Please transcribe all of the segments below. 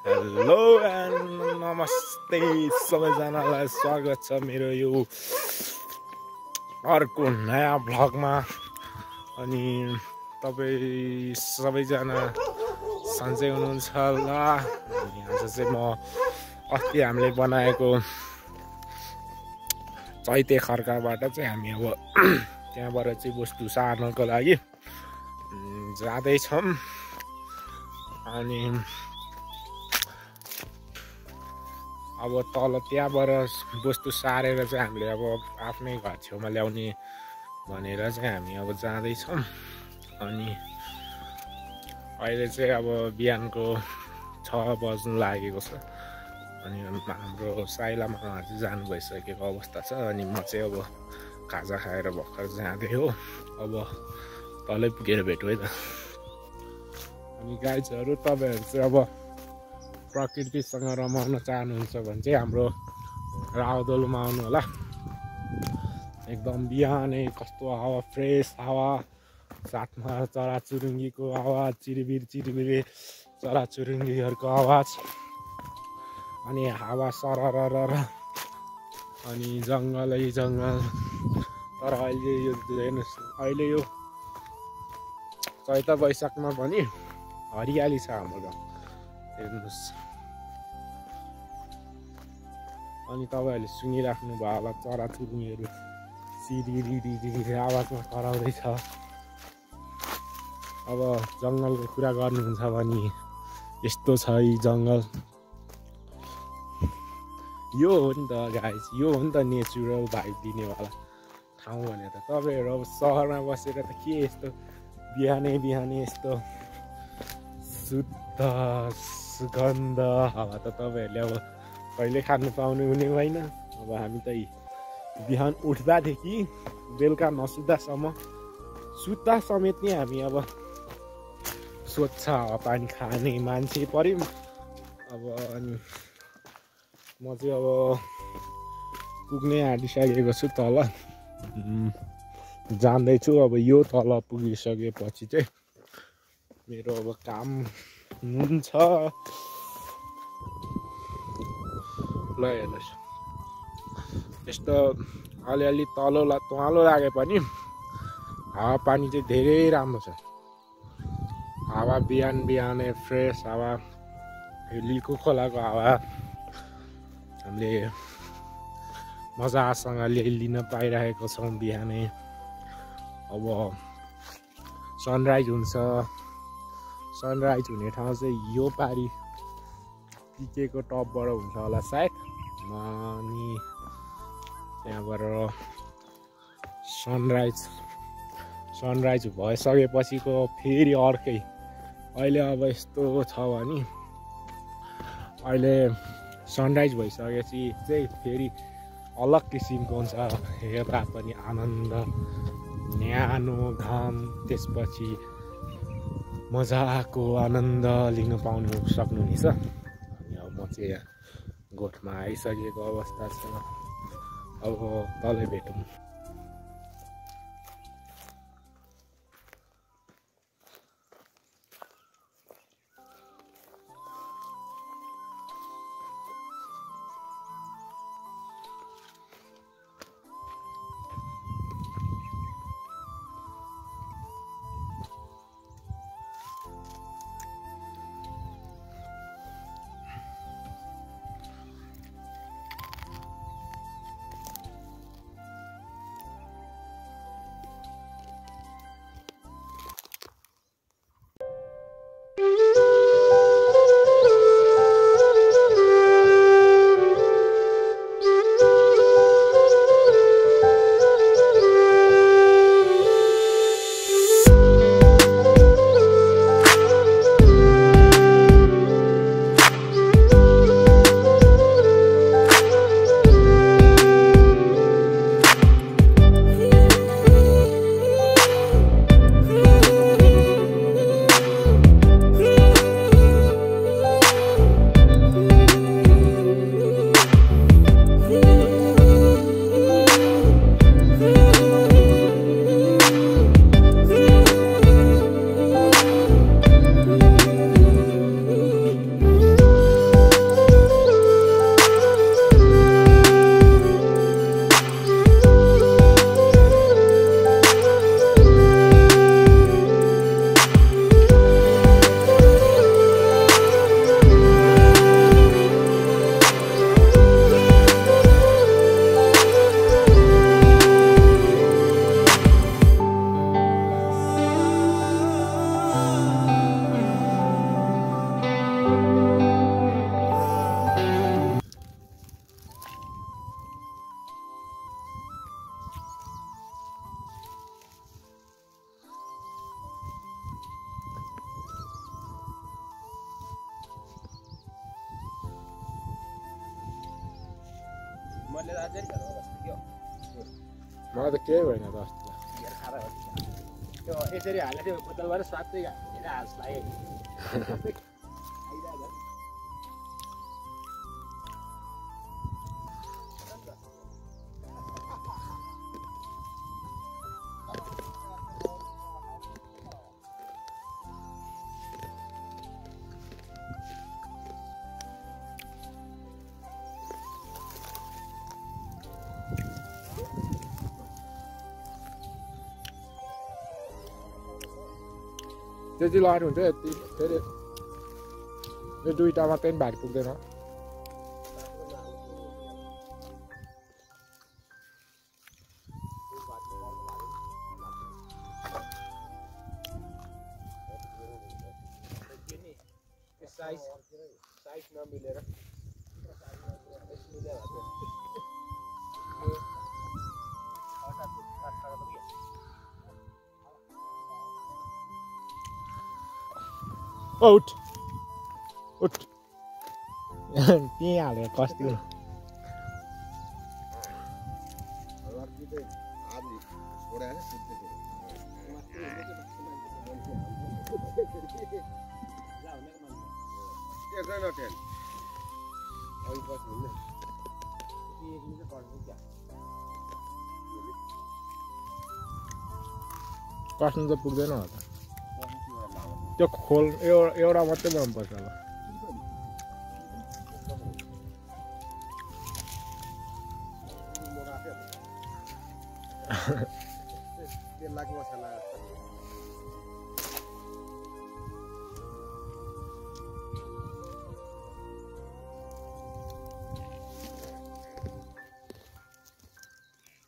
Hello and नमस्ते सबैजनालाई स्वागत छ मेरो यो अर्को नयाँ भ्लगमा। अनि तपाईँ सबैजना सन्चै हुनुहुन्छ होला। अनि आज चाहिँ म अस्ति हामीले बनाएको चैते खर्काबाट चाहिँ हामी अब त्यहाँबाट चाहिँ वस्तु सार्नको लागि जाँदैछौँ। अनि अब तल त्यहाँबाट वस्तु सारेर चाहिँ हामीले अब आफ्नै घर छेउमा ल्याउने भनेर चाहिँ हामी अब जाँदैछौँ। अनि अहिले चाहिँ अब बिहानको 6 बज्नु लागेको छ। अनि हाम्रो साइला मामा चाहिँ जानु भइसकेको अवस्था छ। अनि म चाहिँ अब खाजा खाएर भर्खर जाँदै हो। अब तलै पुगेर भेटौँ है त। अनि गाइजहरू तपाईँहरू चाहिँ अब प्रकृतिसँग रमाउन चाहनुहुन्छ भने चाहिँ हाम्रो राउदोलमा आउनु होला। एकदम बिहानै कस्तो हावा, फ्रेस हावा, साथमा चराचुरुङ्गीको आवाज, चिरिबिर चिरिबिरे चराचुरुङ्गीहरूको आवाज, अनि हावा सरर, अनि जङ्गलै जङ्गल। तर अहिले यो चैत वैशाखमा पनि हरियाली छ हाम्रो गाउँ, हेर्नुहोस्। अनि तपाईँहरूले सुनिराख्नु भयो होला चराचुरुङ्गीहरू सिरिरिरिरि आवाजमा कराउँदैछ। अब जङ्गलको कुरा गर्नुहुन्छ भने यस्तो छ यी जङ्गल। यो हो नि त गाइस, यो हो नि त नेचुरल भाइब दिनेवाला ठाउँ भने त। तपाईँहरू अब सहरमा बसेर त के यस्तो बिहानै यस्तो शुद्ध सुगन्ध हावा त तपाईँहरूले अब कहिले खानु पाउनु हुने होइन। अब हामी त बिहान उठ्दादेखि बेलुका नसुत्दासम्म सुत्दा समेत नै हामी अब स्वच्छ हावापानी खाने मान्छे पऱ्यौँ। अब अनि म चाहिँ अब पुग्नै आँटिसकेको छु तल, जाँदैछु। अब यो तल पुगिसकेपछि चाहिँ मेरो अब काम हुन्छ। ल हेर्नुहोस्, यस्तो अलिअलि तलो लागे पनि हावापानी चाहिँ धेरै राम्रो छ। हावा बिहानै फ्रेस हावा, लिको खोलाको हावा हामीले मजासँगले लिन पाइरहेको छौँ बिहानै। अब सनराइज हुन्छ, सनराइज हुने ठाउँ चाहिँ यो पारि पिकेको टपबाट हुन्छ होला सायद। अनि त्यहाँबाट सनराइज भइसकेपछिको फेरि अर्कै। अहिले अब यस्तो छ भने अहिले सनराइज भइसकेपछि चाहिँ फेरि अलग किसिमको हुन्छ हेर्दा पनि आनन्द। न्यानो घाम, त्यसपछि मजाको आनन्द लिन सक्नुहुनेछ। अनि अब म चाहिँ यहाँ गोठमा आइसकेको अवस्था छ। अब तलै भेटौँ। मलाई त केही भएन त अस्ति त्यो यसरी हाल्ने त्यो बोतलबाट स्वात्तै हाल्छ लाग्यो त्यति लगाएर हुन्छ यति फेरि यो दुईटा मात्रै पनि भारी पुग्दैन साइज नमिलेर उठ उठ त्यहीँ हालेर कस्दिनु कस्नु त पुग्दैन होला त्यो खोल एउटा मात्रै बनाउनुपर्छ होला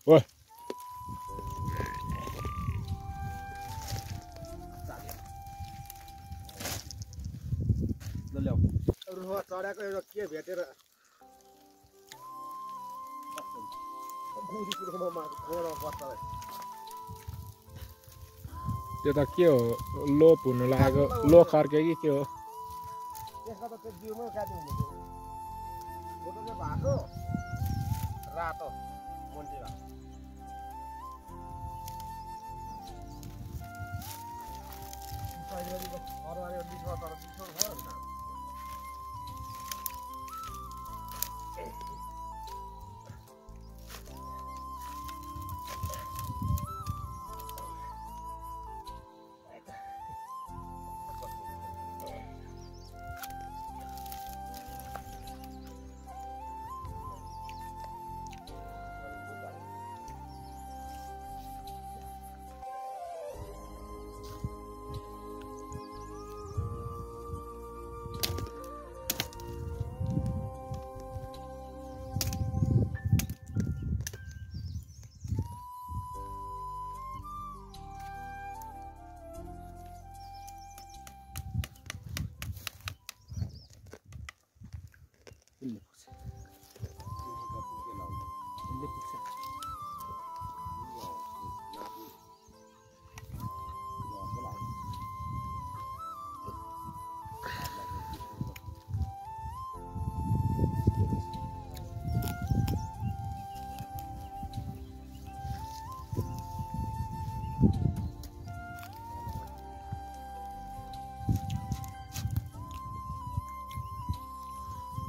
ओइ चढाएको एउटा के भेटेर त्यो त के हो लोप हुनु लागेको लो खर्के कि के हो त्यसमा त त्यो जिउमै काट्नु हुँदैन फोटो चाहिँ भएको रातो मन्टी भएको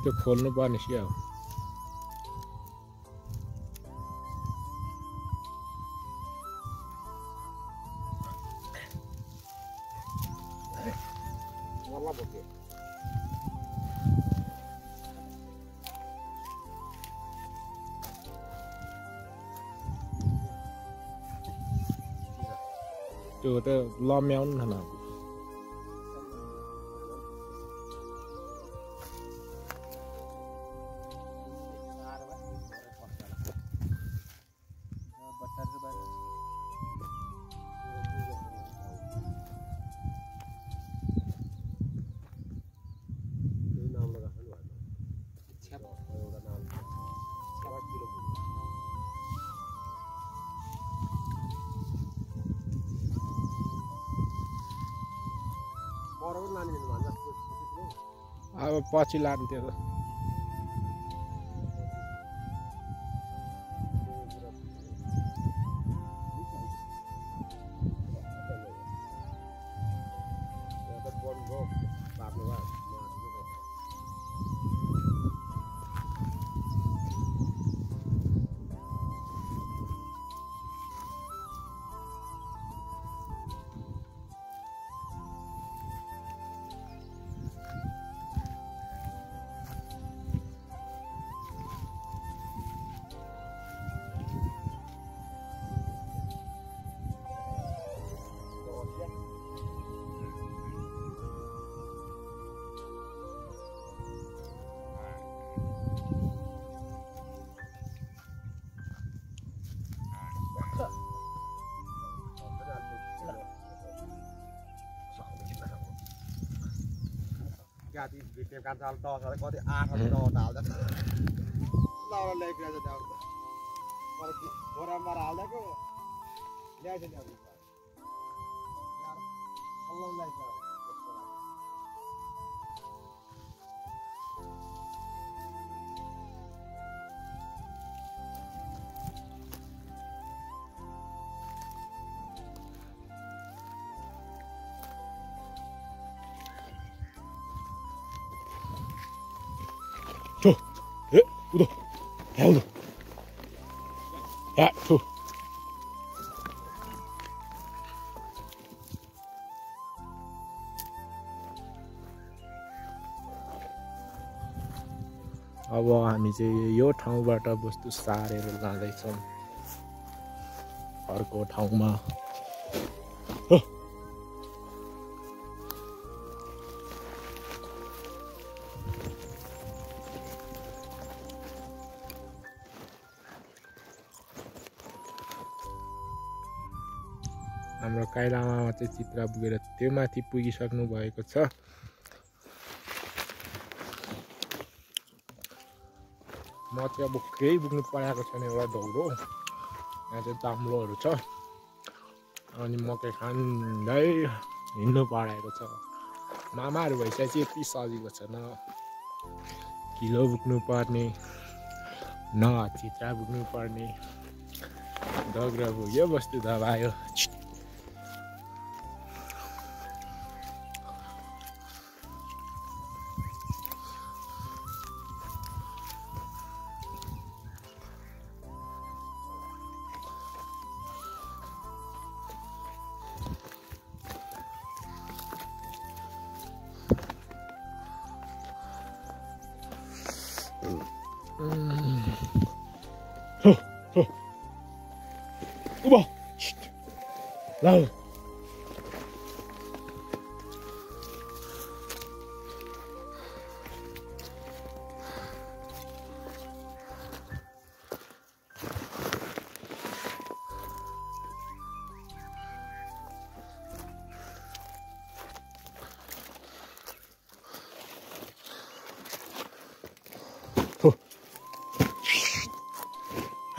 त्यो खोल्नु पर्ने क्या हो त्यो त लम्याउनु न अब पछि लान्थ्यो गाती भिटे कान्छ टस कति 8 टस हाल्दा लाउरा ल्याइरहेछ त्यहाँ तर बोरामा हाल्दाको ल्याइछ नि अब अल्लाह ल्याइछ 저, 예, 우도, 야, 우도, 야, 저. अब हामी चाहिँ यो ठाउँबाट वस्तु सारेर जाँदैछौँ अर्को ठाउँमा। हाम्रो काइलामामा चाहिँ चित्र पुगेर त्यो माथि पुगिसक्नु भएको छ। म चाहिँ अब केही पुग्नु परेको छैन, एउटा ढौरो यहाँ चाहिँ चाम्लोहरू छ अनि मकै खाँदै हिँड्नु परेको छ। मामाहरू भइसकेपछि यति सजिलो छ, न किलो बोक्नु पर्ने न चित्रा बोक्नु पर्ने, दग्रा पुग्यो वस्तु दबायो। 우와! 라우!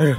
아유.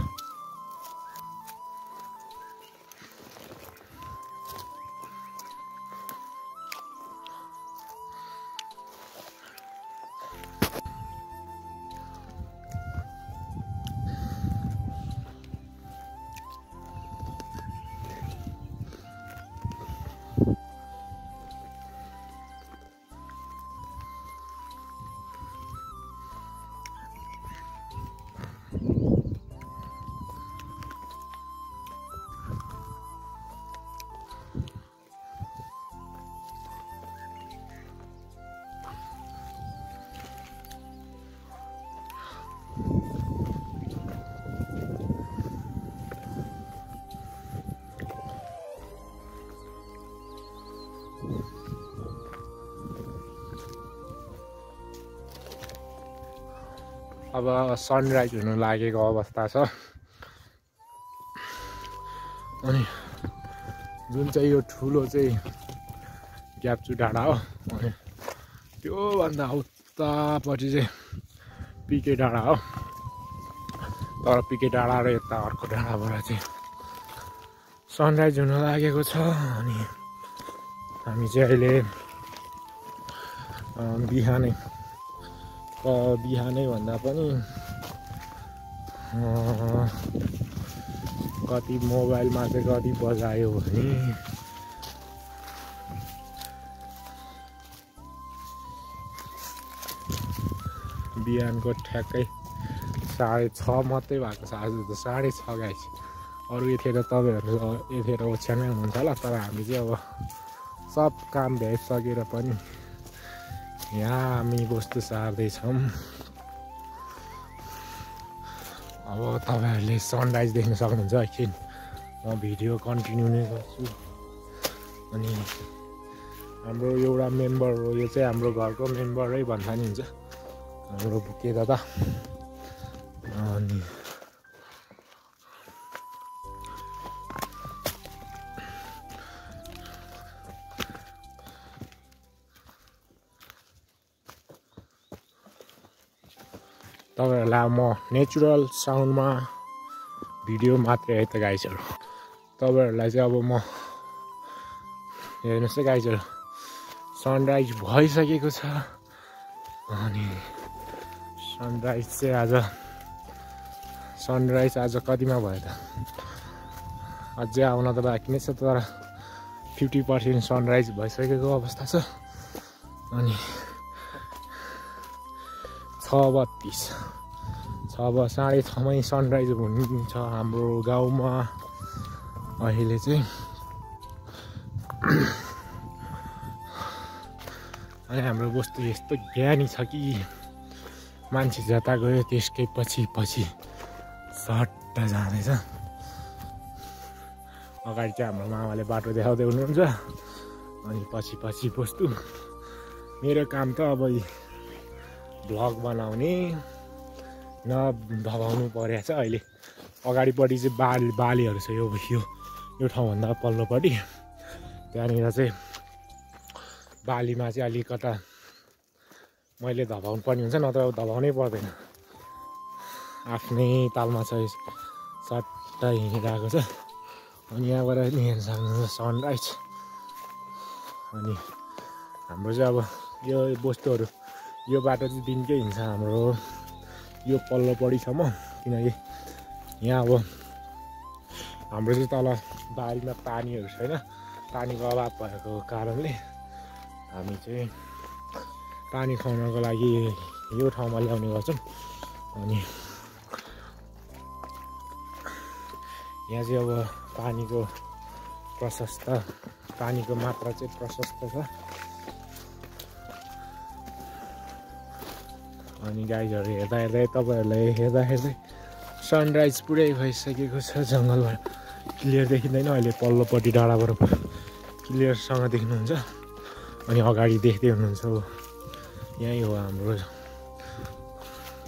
अब सनराइज हुन लागेको अवस्था छ अनि जुन चाहिँ यो ठुलो चाहिँ ग्याप्चु डाँडा हो अनि त्योभन्दा उतापट्टि चाहिँ पिके डाँडा हो। तर पिके डाँडा र यता अर्को डाँडाबाट चाहिँ सनराइज हुन लागेको छ अनि हामी चाहिँ अहिले बिहानै भन्दा पनि कति मोबाइलमा चाहिँ कति बजायो भने बिहानको ठ्याक्कै 6:30 मात्रै भएको छ। आज त 6:30 गाइस। अरू यतिखेर तपाईँहरू यतिखेर ओछ्यानमै हुनुहुन्छ होला, तर हामी चाहिँ अब सब काम भ्याइसकेर पनि यहाँ हामी वस्तु सार्दैछौँ। अब तपाईँहरूले सनराइज देख्न सक्नुहुन्छ एकछिन म भिडियो कन्टिन्यू नै गर्छु। अनि हाम्रो एउटा मेम्बर हो, यो चाहिँ हाम्रो घरको मेम्बरै भन्दा नि हुन्छ, हाम्रो बुके दादा। अनि तपाईँहरूलाई म नेचुरल साउन्डमा भिडियो मात्रै है त गाइजहरू। तपाईँहरूलाई चाहिँ अब म हेर्नुहोस् है गाइजहरू, सनराइज भइसकेको छ। अनि सनराइज आज कतिमा भयो त, अझै आउन त बाँकी नै छ, तर 50% सनराइज भइसकेको अवस्था छ। अनि 6:32 6:30मै सनराइज हुन्छ हाम्रो गाउँमा अहिले चाहिँ। अनि हाम्रो वस्तु यस्तो ज्ञानी छ कि मान्छे जता गयो त्यसकै पछि सट्ट जाँदैछ। अगाडि चाहिँ हाम्रो मामाले बाटो देखाउँदै हुनुहुन्छ, अनि पछि वस्तु। मेरो काम त अब भ्लग बनाउने नभगाउनु परेको छ अहिले। अगाडिपट्टि चाहिँ बालीहरू छ, यो ठाउँभन्दा पल्लोपट्टि। त्यहाँनिर चाहिँ बालीमा चाहिँ अलिक कता मैले धपाउनु पर्ने हुन्छ, नत्र धपाउनै पर्दैन। आफ्नै तालमा चाहिँ सट्ट हिँडिरहेको छ। अनि यहाँबाट नि हेर्न सक्नुहुन्छ सनराइज। अनि हाम्रो चाहिँ अब यो वस्तुहरू यो बाटो चाहिँ दिनकै हिँड्छ हाम्रो यो पल्लोपट्टिसम्म, किनकि यहाँ अब हाम्रो चाहिँ तल बारीमा पानीहरू छैन, पानीको अभाव भएको कारणले हामी चाहिँ पानी खुवाउनको लागि यो ठाउँमा ल्याउने गर्छौँ। अनि यहाँ चाहिँ अब पानीको मात्रा चाहिँ प्रशस्त छ। अनि गाइजहरू हेर्दै तपाईँहरूलाई हेर्दै सनराइज पुरै भइसकेको छ। जङ्गलबाट क्लियर देखिँदैन अहिले, पल्लोपट्टि डाँडाबाट क्लियरसँग देख्नुहुन्छ। अनि अगाडि देख्दै हुनुहुन्छ, यहीँ हो हाम्रो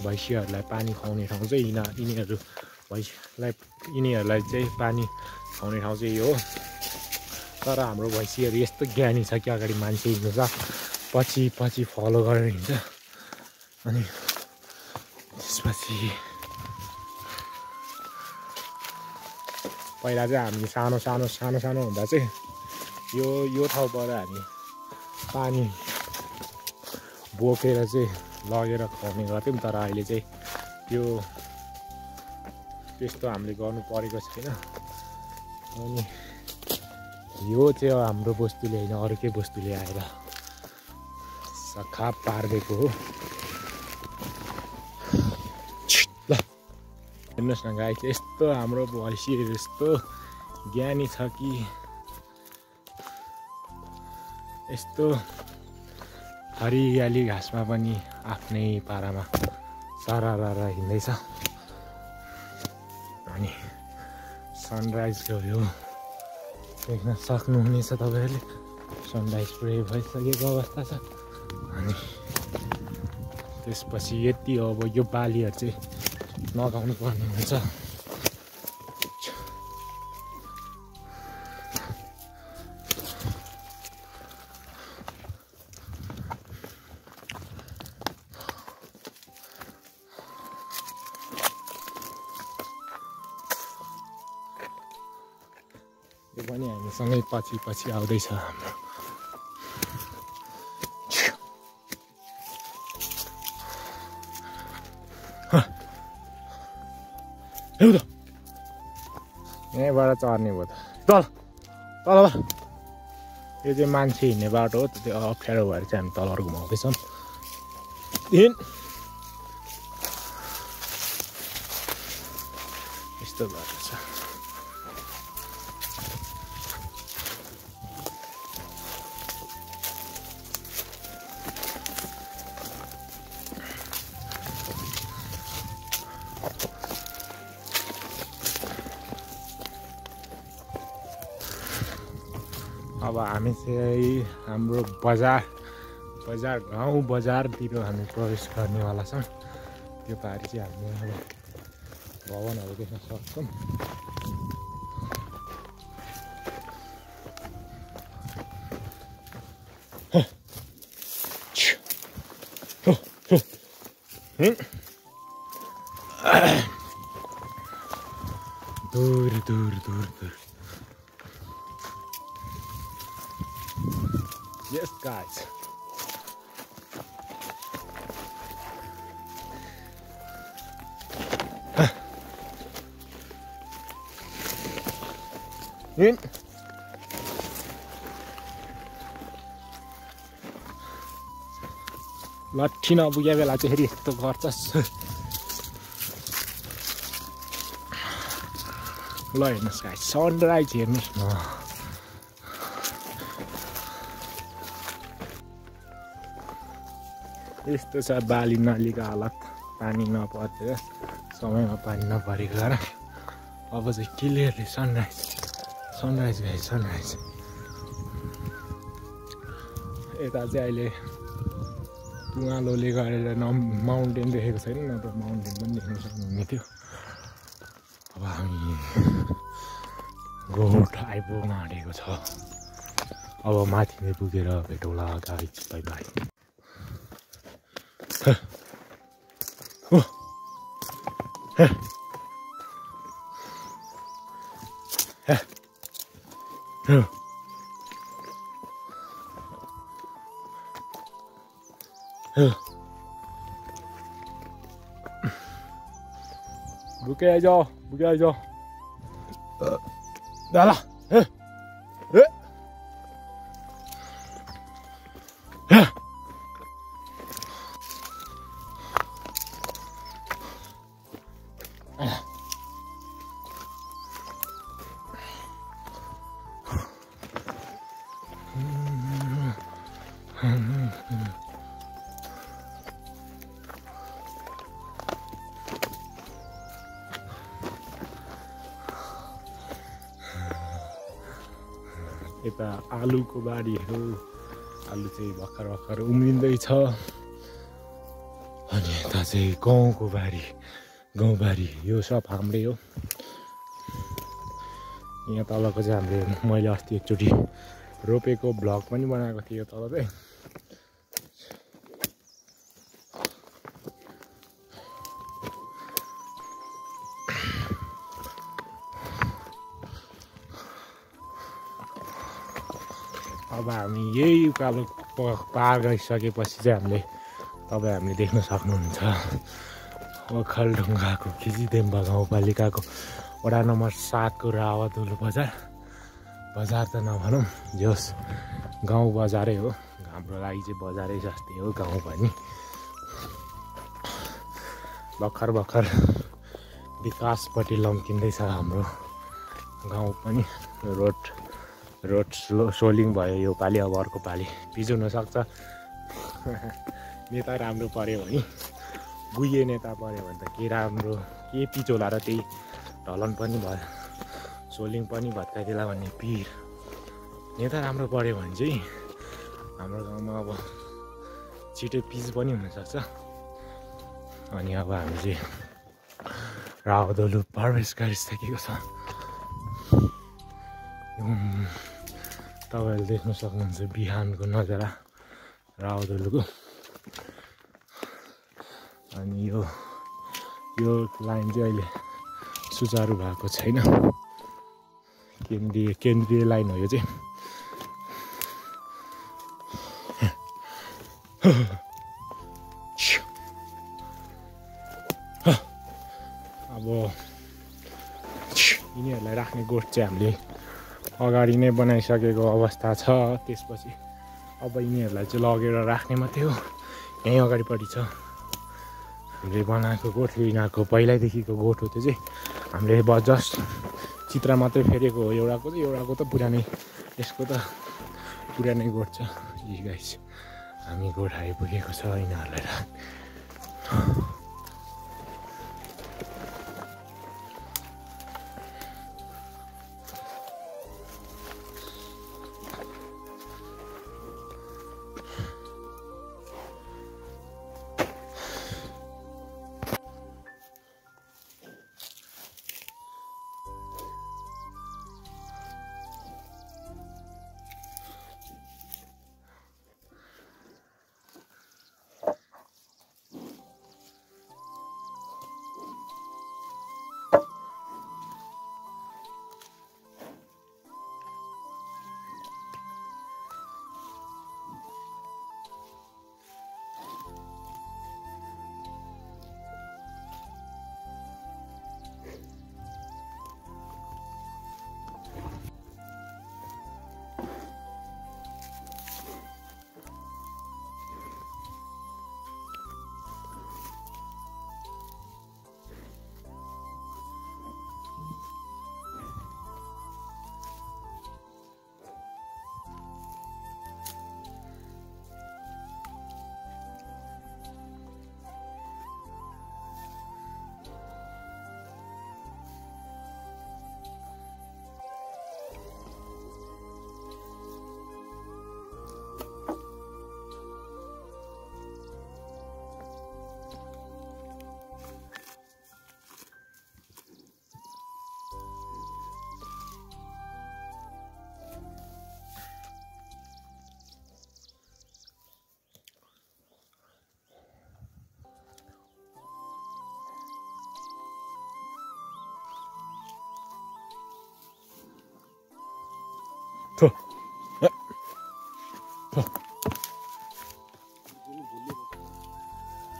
भैँसीहरूलाई पानी खुवाउने ठाउँ चाहिँ। यिनीहरूलाई चाहिँ पानी खुवाउने ठाउँ चाहिँ यो हो। तर हाम्रो भैँसीहरू यस्तो ज्ञानी छ कि अगाडि मान्छे हिँड्नु छ, पछि फलो गरेर हिँड्छ। अनि त्यसपछि पहिला चाहिँ हामी सानो हुँदा चाहिँ यो ठाउँबाट हामी पानी बोकेर चाहिँ लगेर खुवाउने गर्थ्यौँ। तर अहिले चाहिँ त्यस्तो हामीले गर्नु परेको छैन। अनि यो चाहिँ हाम्रो वस्तुले होइन, अर्कै वस्तुले आएर सखा पारिदिएको हो। ल हेर्नुहोस् न गाई चाहिँ यस्तो हाम्रो भैँसीहरू यस्तो ज्ञानी छ कि यस्तो हरियाली घाँसमा पनि आफ्नै पारामा सरारा हिँड्दैछ। अनि सनराइज यो देख्न सक्नुहुनेछ तपाईँहरूले। सनराइज पुरै भइसकेको अवस्था छ। अनि त्यसपछि यति हो, अब यो बालीहरू चाहिँ नगाउनु पर्ने हुन्छ। यो पनि हामीसँगै पछि आउँदैछ हाम्रो। यहीँबाट चढ्ने भयो त तल यो चाहिँ मान्छे हिँड्ने बाटो हो, त्यो अप्ठ्यारो भएर चाहिँ हामी तलहरू घुमाउँदैछौँ। यस्तो बाटो छ। अब हामी चाहिँ हाम्रो गाउँ बजारतिर हामी प्रवेश गर्नेवाला छौँ। त्यो पारि चाहिँ हामीले अब भवनहरू देख्न सक्छौँ। दूर दूर दूर दूर Yes guys in लट्ठी नपुगे बेला चाहिँ फेरि यस्तो गर्छस् ल हेर्नुहोस् गाइस सनराइज हेर्नुहोस् न यस्तो छ बाली नालीको हालत पानी नपरेर समयमा पानी नपरेको कारण अब चाहिँ clearly sunrise sunrise guys sunrise यता चाहिँ अहिले तुवालोले गरेर माउन्टेन देखेको छैन नत्र माउन्टेन पनि देख्न सक्नुहुने थियो अब हामी गोठ आइपुग्न आँटेको छ अब माथि नै पुगेर भेटौँला guys bye bye Buke aja. Dah lah. यता आलुको बारी हो आलु चाहिँ भर्खर भर्खर उम्रिँदैछ अनि यता चाहिँ गहुँको बारी गहुँबारी यो सब हाम्रै हो यहाँ तलको चाहिँ हामीले मैले अस्ति एकचोटि रोपेको भ्लग पनि बनाएको थिएँ यो तल चाहिँ अब हामी यही उकालो पार गरिसकेपछि चाहिँ हामीले देख्न सक्नुहुन्छ ओखलढुङ्गाको खिचिदेम्बा गाउँपालिकाको वडा नम्बर 7 को रावतुल बजार त नभनौँ जोस् गाउँ बजारै हो हाम्रो लागि चाहिँ बजारै जस्तै हो गाउँ पनि भर्खर विकासपट्टि लम्किँदैछ हाम्रो गाउँ पनि रोड सोलिङ भयो यो पालि अब अर्को पालि पिच हुनसक्छ नेता राम्रो पर्यो भने गुइए नेता पर्यो भने त के राम्रो के पिच होला र त्यही ढलन पनि भयो सोलिङ पनि भत्काइदिला भन्ने पिर नेता राम्रो पर्यो भने चाहिँ हाम्रो गाउँमा अब छिटै पिच पनि हुनसक्छ अनि अब हामी चाहिँ रावतुल प्रवेश गरिसकेको छ तपाईहरुले देख्न सक्नुहुन्छ बिहानको नजारा रावतुलको अनि यो लाइन चाहिँ अहिले सुचारू भएको छैन केन्द्रीय लाइन हो यो चाहिँ अब यिनीहरूलाई राख्ने गोठ चाहिँ हामीले अगाडि नै बनाइसकेको अवस्था छ त्यसपछि अब यिनीहरूलाई चाहिँ लगेर राख्ने मात्रै हो यहीँ अगाडिपट्टि छ हामीले बनाएको गोठ यिनीहरूको पहिल्यैदेखिको गोठ हो त्यो चाहिँ हामीले जस्ट चित्र मात्रै फेरेको हो एउटाको त पुरानै यसको त पुरानै गोठ छ यी गाइस हामी गोठ आइपुगेको छ यिनीहरूलाई राख्ने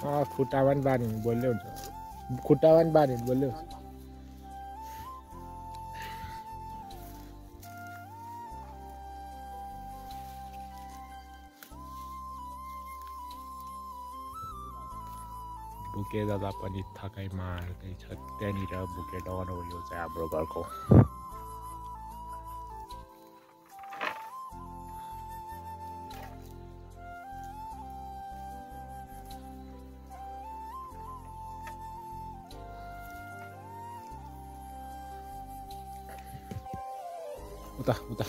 खुट्टामा पनि बाँध्यो भने बोल्दै हुन्छ खुट्टामा पनि बाँध्यो भने बोल्दै हुन्छ बुके दादा पनि थकाइ मार्दैछ त्यहाँनिर बुके डर हो यो चाहिँ हाम्रो घरको उता उता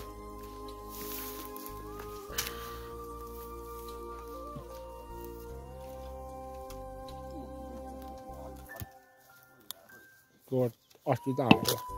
अस्ति त हाल्यो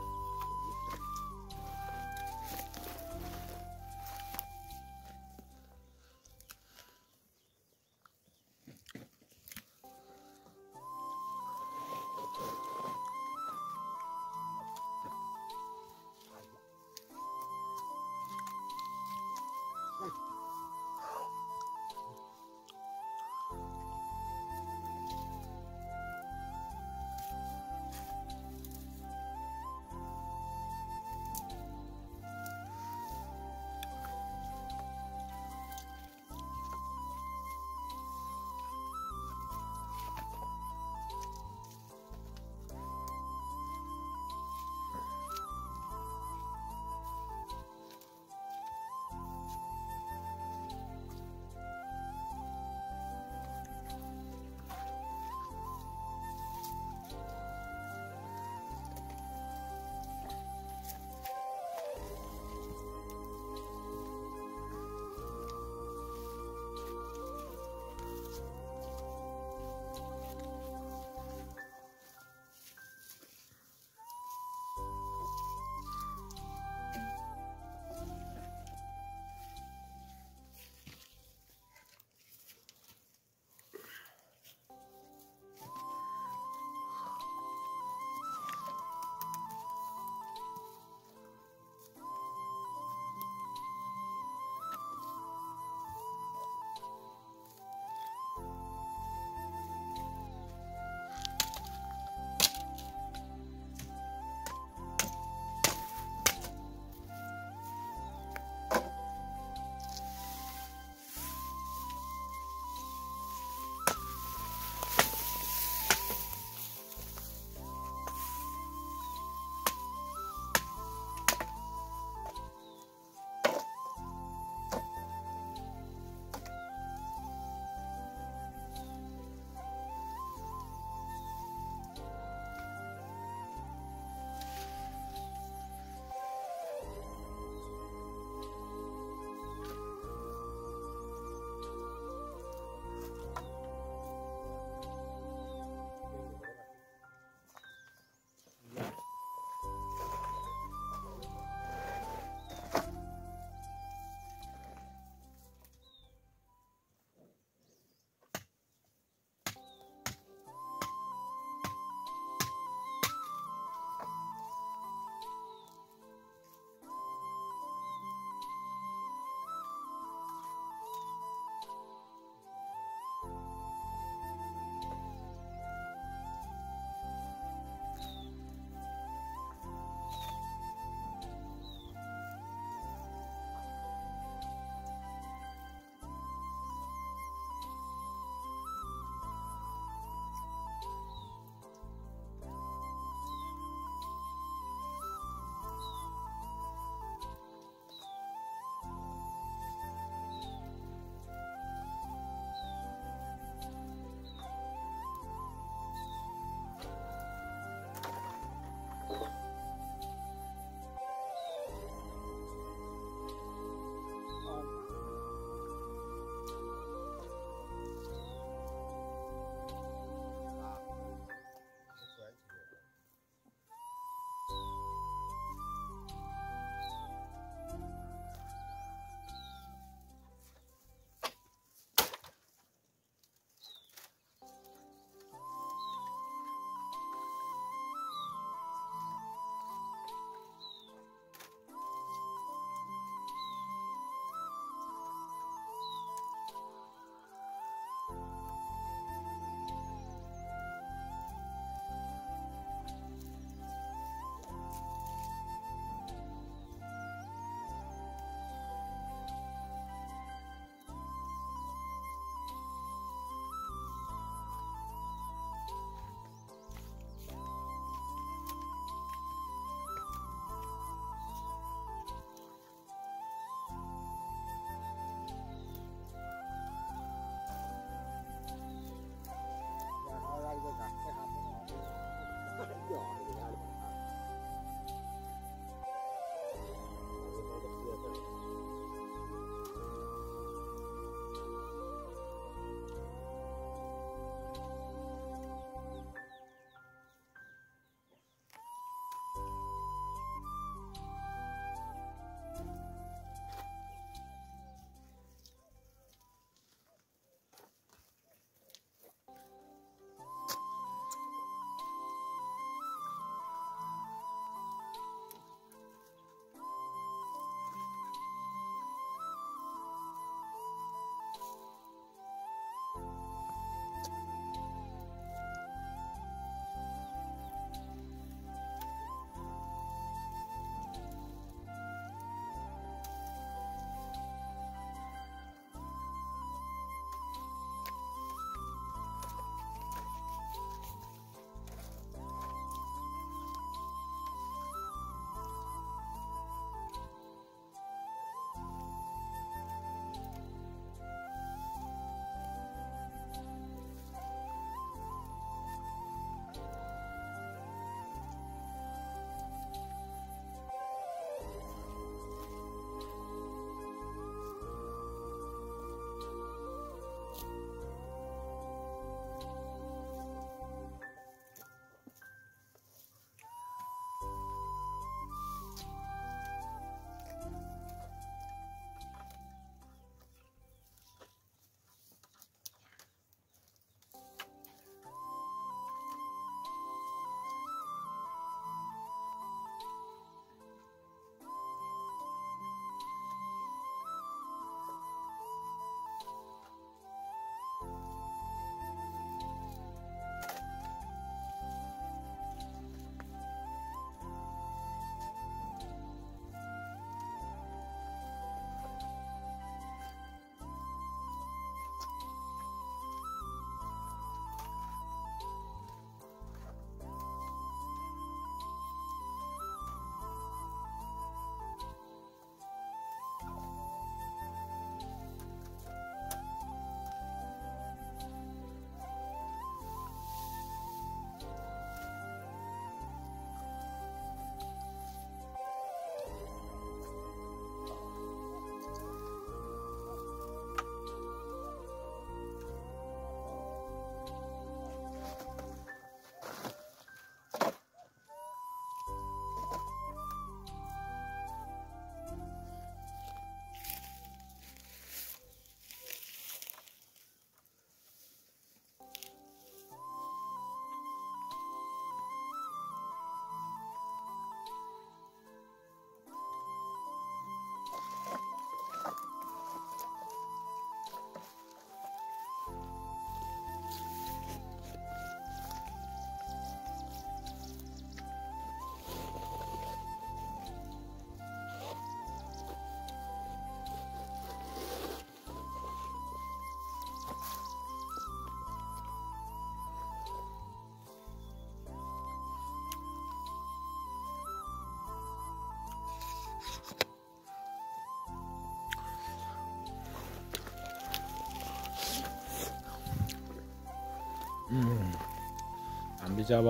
हामीले चाहिँ अब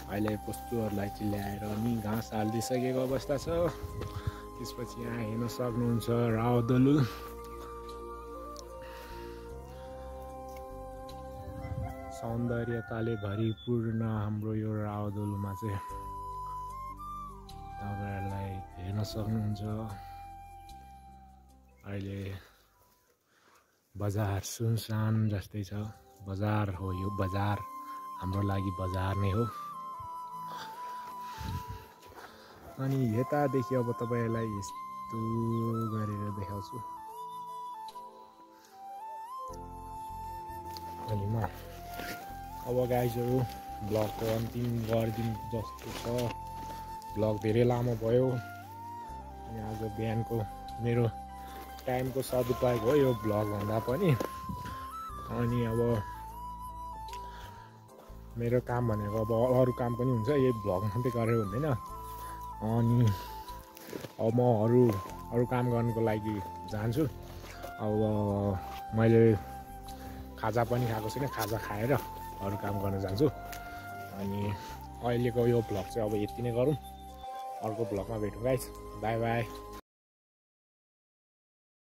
अहिले पशुहरूलाई चाहिँ ल्याएर नि घाँस हालिदिइसकेको अवस्था छ। त्यसपछि यहाँ हेर्न सक्नुहुन्छ रावदलु। सौन्दर्यताले भरिपूर्ण हाम्रो यो रावदलुमा चाहिँ तपाईँहरूलाई हेर्न सक्नुहुन्छ। अहिले बजार सुनसान जस्तै छ। बजार हो यो, बजार हाम्रो लागि बजार नै हो। अनि यतादेखि अब तपाईँहरूलाई यस्तो गरेर देखाउँछु। अनि म अब गाइजहरू ब्लगको अन्तिम गरिदिनु जस्तो छ। ब्लग धेरै लामो भयो अनि आज बिहानको मेरो टाइमको सदुपयोग हो यो ब्लग भन्दा पनि। अनि अब मेरो काम भनेको अब अरू काम पनि हुन्छ, यही ब्लग मात्रै गरेर हुँदैन। अनि अब म अरू काम गर्नुको लागि जान्छु। अब मैले खाजा पनि खाएको छैन, खाजा खाएर अरू काम गर्न जान्छु। अनि अहिलेको यो ब्लग चाहिँ अब यति नै गरौँ। अर्को ब्लगमा भेटौँ गाइस, बाई बाई।